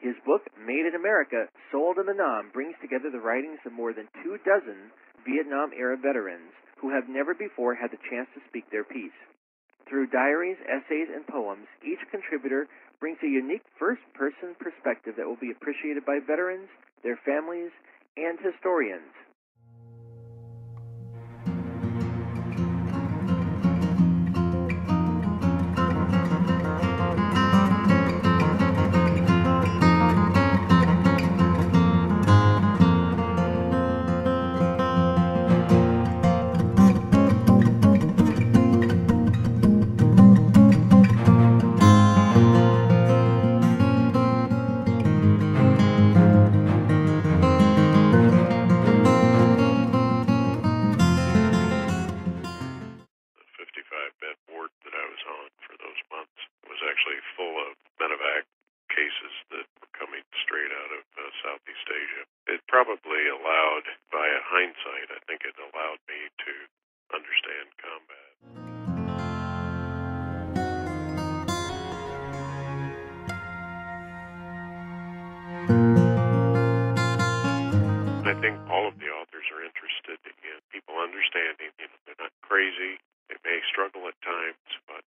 His book, Made in America, Sold in the Nam, brings together the writings of more than 24 Vietnam-era veterans who have never before had the chance to speak their piece. Through diaries, essays, and poems, each contributor brings a unique first-person perspective that will be appreciated by veterans, their families, and historians. Southeast Asia. It probably allowed, via hindsight, I think it allowed me to understand combat. I think all of the authors are interested in people understanding, they're not crazy. They may struggle at times, but